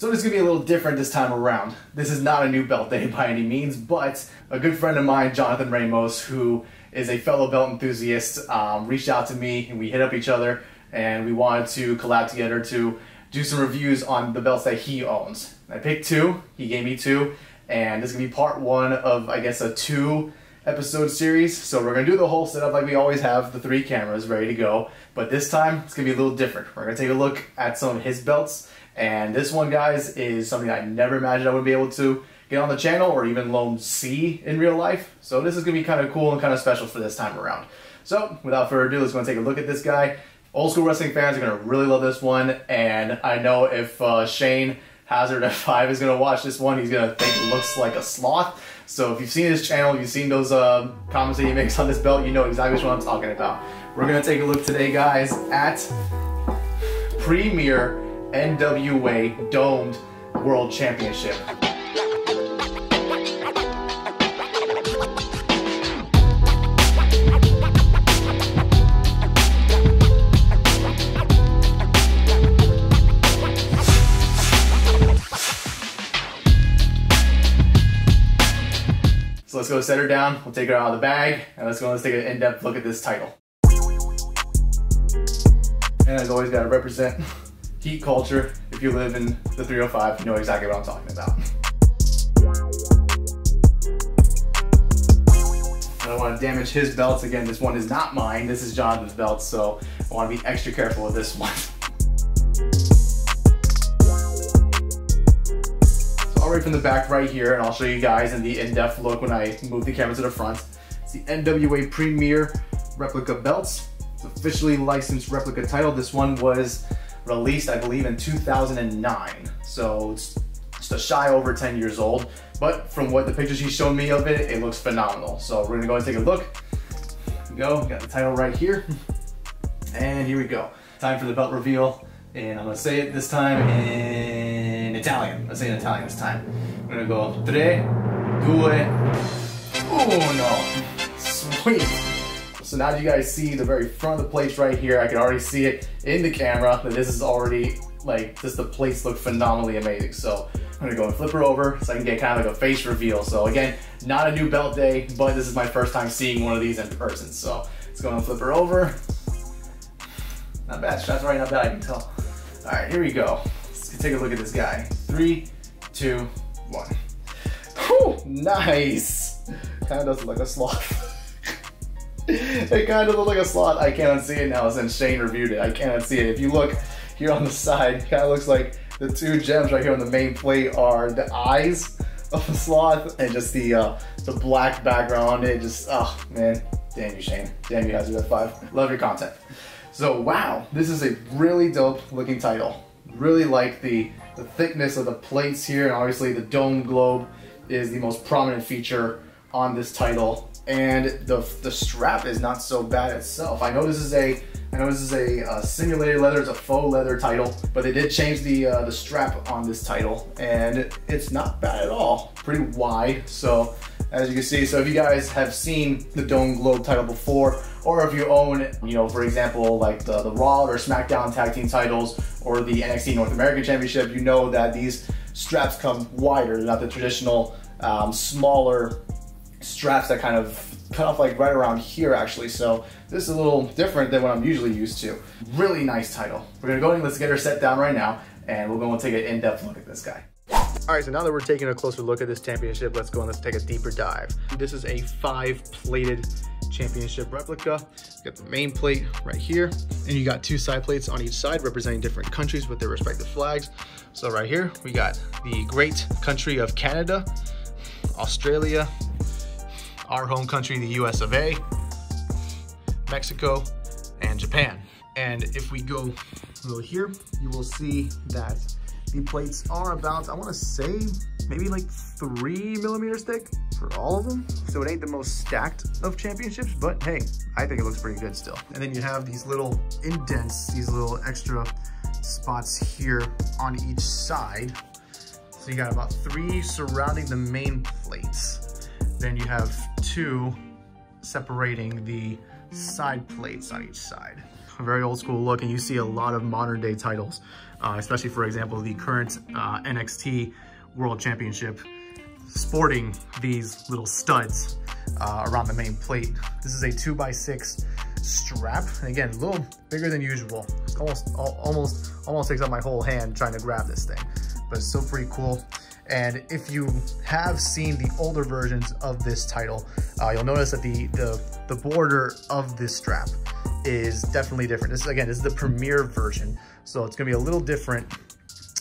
So this is going to be a little different this time around. This is not a new belt day by any means, but a good friend of mine, Jonathan Ramos, who is a fellow belt enthusiast, reached out to me and we hit up each other and we wanted to collab together to do some reviews on the belts that he owns. I picked two, he gave me two, and this is going to be part one of, I guess, a 2-episode series. So we're going to do the whole setup like we always have, the 3 cameras ready to go, but this time it's going to be a little different. We're going to take a look at some of his belts, and this one, guys, is something I never imagined I would be able to get on the channel or even alone see in real life. So this is going to be kind of cool and kind of special for this time around. So without further ado, let's go and take a look at this guy. Old school wrestling fans are going to really love this one, and I know if Shane Hazard F5 is going to watch this one, he's going to think it looks like a sloth. So if you've seen his channel, if you've seen those comments that he makes on this belt, you know exactly what I'm talking about. We're going to take a look today, guys, at Premier NWA Domed World Championship. So let's go set her down, we'll take her out of the bag, and let's take an in-depth look at this title. And as always, gotta represent heat culture. If you live in the 305, you know exactly what I'm talking about. I don't want to damage his belts. Again, this one is not mine, this is Jonathan's belt, so I want to be extra careful with this one. Right from the back right here, and I'll show you guys in the in-depth look when I move the camera to the front. It's the NWA Premier Replica belts. It's officially licensed replica title. This one was released, I believe, in 2009. So it's just a shy over 10 years old. But from what the pictures he's shown me of it, it looks phenomenal. So we're gonna go and take a look. Here we go, got the title right here. And here we go. Time for the belt reveal. And I'm gonna say it this time in Italian. Let's say in Italian this time. We're gonna go 3, 2, 1. Sweet. So now that you guys see the very front of the plates right here, I can already see it in the camera that this is already, like, just the plates look phenomenally amazing. So I'm gonna go and flip her over so I can get kind of like a face reveal. So again, not a new belt day, but this is my first time seeing one of these in person. So let's go and flip her over. Not bad, strap's right, not bad, I can tell. All right, here we go. Let's take a look at this guy. 3, 2, 1. Whew, nice. Kind of does look like a sloth. It kind of looks like a sloth. I cannot see it now since Shane reviewed it. I cannot see it. If you look here on the side, it kind of looks like the 2 gems right here on the main plate are the eyes of the sloth and just the black background on it. Just, oh man, damn you, Shane. Damn you, Hazard F5. Love your content. So wow, this is a really dope looking title. Really like the thickness of the plates here, and obviously the dome globe is the most prominent feature on this title. And the strap is not so bad itself. I know this is a simulated leather, it's a faux leather title, but they did change the strap on this title, and it's not bad at all. Pretty wide, so as you can see. So if you guys have seen the Dome Globe title before, or if you own, you know, for example, like the Raw or SmackDown tag team titles, or the NXT North American Championship, you know that these straps come wider. They're not the traditional smaller straps that kind of cut off like right around here actually. So this is a little different than what I'm usually used to. Really nice title. We're gonna go and let's get her set down right now, and we'll go and take an in-depth look at this guy. All right, so now that we're taking a closer look at this championship, let's go and let's take a deeper dive. This is a 5-plated championship replica. You got the main plate right here, and you got 2 side plates on each side representing different countries with their respective flags. So right here, we got the great country of Canada, Australia, our home country, the US of A, Mexico, and Japan. And if we go over here, you will see that the plates are about, I want to say, maybe like 3 millimeters thick for all of them. So it ain't the most stacked of championships, but hey, I think it looks pretty good still. And then you have these little indents, these little extra spots here on each side. So you got about 3 surrounding the main plates. Then you have 2 separating the side plates on each side. A very old school look, and you see a lot of modern day titles especially for example, the current NXT World Championship sporting these little studs around the main plate. This is a 2x6 strap, and again, a little bigger than usual. It's almost takes up my whole hand trying to grab this thing, but it's still pretty cool. And if you have seen the older versions of this title, you'll notice that the border of this strap is definitely different. This is the Premier version, so it's gonna be a little different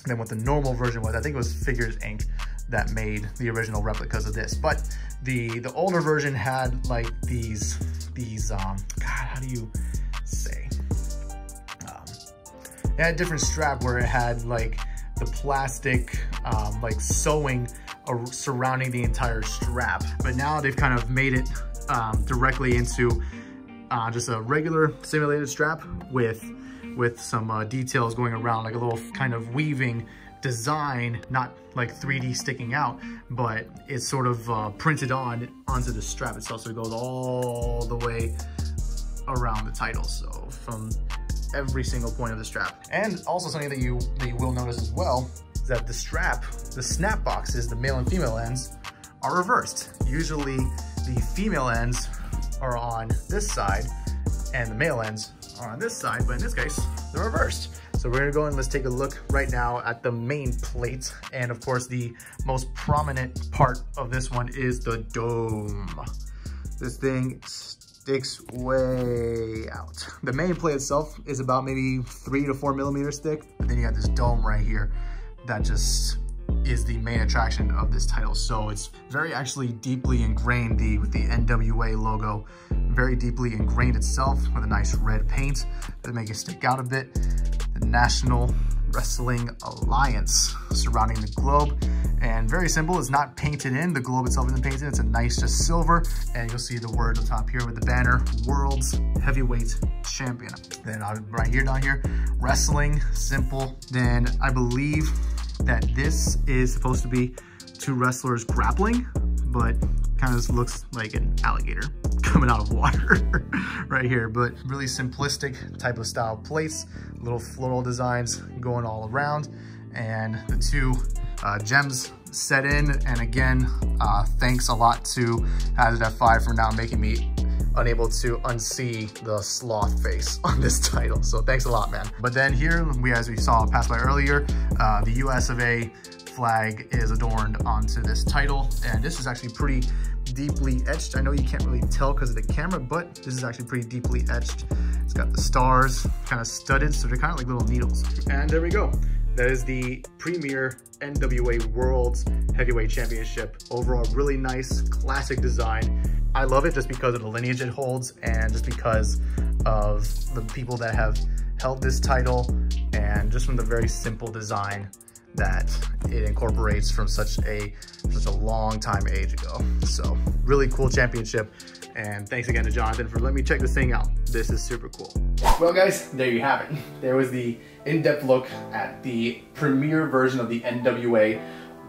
than what the normal version was. I think it was Figures Inc. that made the original replicas of this, but the older version had like these God, how do you say? It had a different strap where it had like the plastic like sewing surrounding the entire strap, but now they've kind of made it directly into just a regular simulated strap with some details going around, like a little kind of weaving design, not like 3D sticking out, but it's sort of printed onto the strap itself, so it goes all the way around the title, so from every single point of the strap. And also something that you will notice as well is that the strap, the snap boxes, the male and female ends are reversed. Usually the female ends are on this side and the male ends are on this side, but in this case, they're reversed. So we're gonna go and let's take a look right now at the main plate. And of course, the most prominent part of this one is the dome. This thing sticks way out. The main plate itself is about maybe 3 to 4 millimeters thick. But then you got this dome right here that just is the main attraction of this title. So it's very actually deeply ingrained with the NWA logo, very deeply ingrained itself with a nice red paint to make it stick out a bit. The National Wrestling Alliance surrounding the globe, and very simple, it's not painted in, the globe itself isn't painted, it's a nice just silver, and you'll see the word on top here with the banner, Worlds Heavyweight Champion. Then right here, down here, wrestling, simple. Then I believe that this is supposed to be 2 wrestlers grappling, but kind of looks like an alligator coming out of water right here. But really simplistic type of style plates, little floral designs going all around, and the 2 gems set in. And again, thanks a lot to Hazard F5 for now making me unable to unsee the sloth face on this title. So thanks a lot, man. But then here, as we saw pass by earlier, the US of A flag is adorned onto this title, and this is actually pretty deeply etched. I know you can't really tell because of the camera, but this is actually pretty deeply etched. It's got the stars kind of studded, so they're kind of like little needles. And there we go. That is the Premier NWA Worlds Heavyweight Championship. Overall, really nice, classic design. I love it just because of the lineage it holds and just because of the people that have held this title, and just from the very simple design that it incorporates from such a long time age ago. So really cool championship, and thanks again to Jonathan for letting me check this thing out. This is super cool. Well guys, there you have it. There was the in-depth look at the premier version of the NWA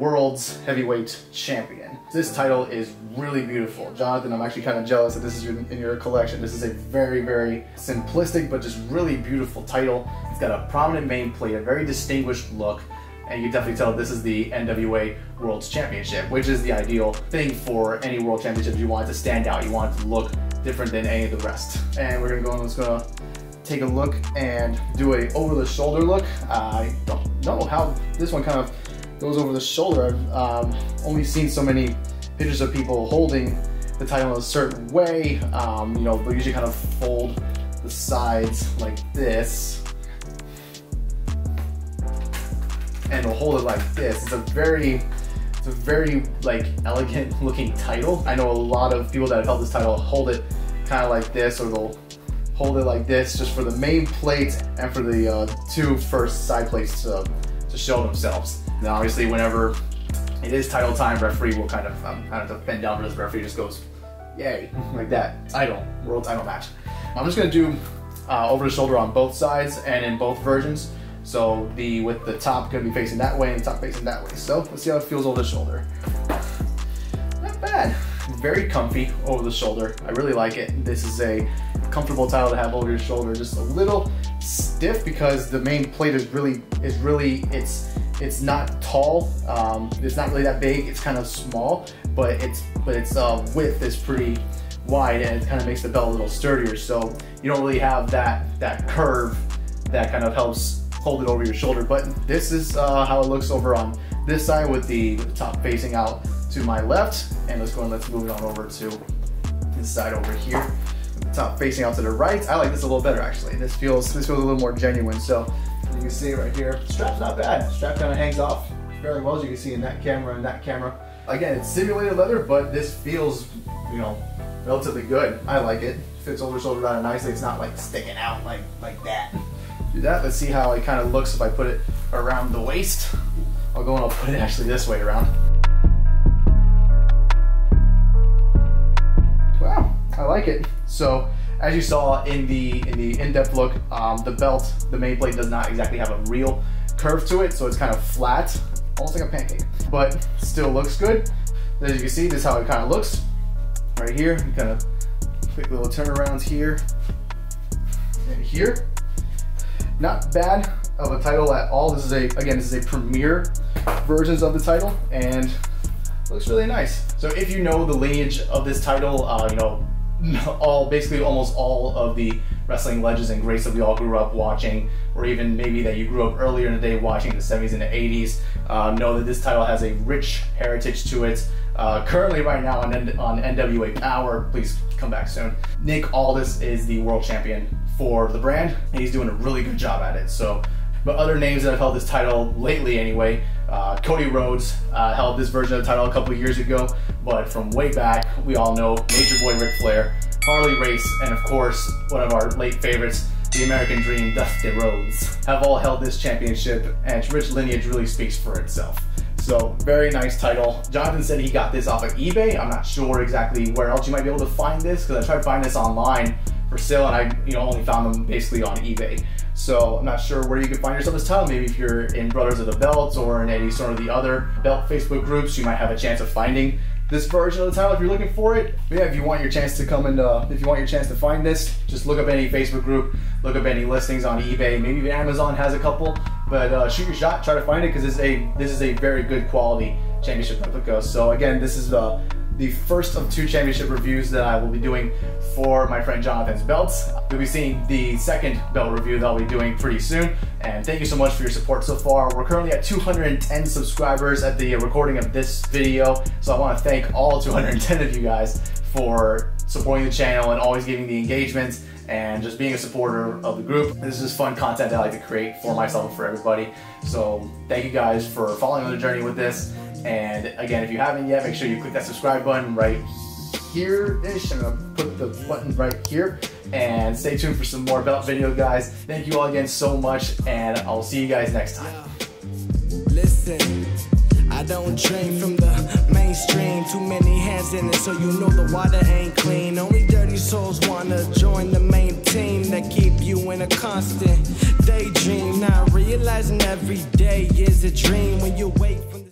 Worlds Heavyweight Champion. This title is really beautiful. Jonathan, I'm actually kind of jealous that this is in your collection. This is a very, very simplistic but just really beautiful title. It's got a prominent main plate, a very distinguished look, and you can definitely tell this is the NWA Worlds Championship, which is the ideal thing for any World Championship. You want it to stand out, you want it to look different than any of the rest. And we're gonna go and let's go take a look and do a over-the-shoulder look. I don't know how this one kind of goes over the shoulder. I've only seen so many pictures of people holding the title in a certain way. You know, they'll usually kind of fold the sides like this, and they'll hold it like this. It's a very like elegant looking title. I know a lot of people that have held this title hold it kind of like this, or they'll hold it like this just for the main plate and for the 2 first side plates to show themselves. Now obviously whenever it is title time, referee will kind of, I don't have to bend down for this, referee just goes, yay, like that, world title match. I'm just gonna do over the shoulder on both sides and in both versions. So with the top gonna be facing that way and the top facing that way. So let's see how it feels over the shoulder. Not bad, very comfy over the shoulder. I really like it. This is a comfortable title to have over your shoulder. Just a little stiff because the main plate is really it's not tall. It's not really that big. It's kind of small, but its width is pretty wide, and it kind of makes the belt a little sturdier. So you don't really have that curve that kind of helps hold it over your shoulder. But this is how it looks over on this side with the top facing out to my left. And let's move it on over to this side over here. The top facing out to the right. I like this a little better actually. This feels a little more genuine. So you can see right here, strap's not bad. Strap kind of hangs off very well, as you can see in that camera and that camera. Again, it's simulated leather, but this feels, you know, relatively good. I like it. Fits over shoulder rather nicely. It's not like sticking out like that. Do that. Let's see how it kind of looks if I put it around the waist. I'll go and I'll put it actually this way around. Wow, I like it. So as you saw in the in-depth look, the belt, the main plate does not exactly have a real curve to it, so it's kind of flat, almost like a pancake, but still looks good. As you can see, this is how it kind of looks right here. You kind of quick little turnarounds here and here. Not bad of a title at all. This is a premier versions of the title, and looks really nice. So if you know the lineage of this title, you know, basically almost all of the wrestling legends and greats that we all grew up watching, or even maybe that you grew up earlier in the day watching the 70s and the 80s, know that this title has a rich heritage to it. Currently right now on NWA Power, please come back soon, Nick Aldis is the world champion for the brand, and he's doing a really good job at it. So, but other names that have held this title lately anyway, Cody Rhodes held this version of the title a couple years ago, but from way back, we all know Nature Boy Ric Flair, Harley Race, and of course, one of our late favorites, the American Dream, Dusty Rhodes, have all held this championship, and its rich lineage really speaks for itself. So, very nice title. Jonathan said he got this off of eBay. I'm not sure exactly where else you might be able to find this, because I tried to find this online for sale, and I only found them basically on eBay. So I'm not sure where you can find yourself this title. Maybe if you're in Brothers of the Belts or in any sort of the other belt Facebook groups, you might have a chance of finding this version of the title if you're looking for it. But yeah, if you want your chance to come and if you want your chance to find this, just look up any Facebook group, look up any listings on eBay. Maybe even Amazon has a couple, but shoot your shot, try to find it, because this is a very good quality championship replica. So again, this is the first of 2 championship reviews that I will be doing for my friend Jonathan's belts. You'll be seeing the second belt review that I'll be doing pretty soon. And thank you so much for your support so far. We're currently at 210 subscribers at the recording of this video. So I want to thank all 210 of you guys for supporting the channel and always giving the engagement and just being a supporter of the group. This is fun content that I like to create for myself and for everybody. So thank you guys for following on the journey with this. And again, if you haven't yet, make sure you click that subscribe button right here-ish. I'm gonna put the button right here, and stay tuned for some more belt videos, guys. Thank you all again so much, and I'll see you guys next time. Listen, I don't drink from the mainstream. Too many hands in it, so you know the water ain't clean. Only dirty souls wanna join the main team that keep you in a constant daydream. Not realizing every day is a dream when you wait from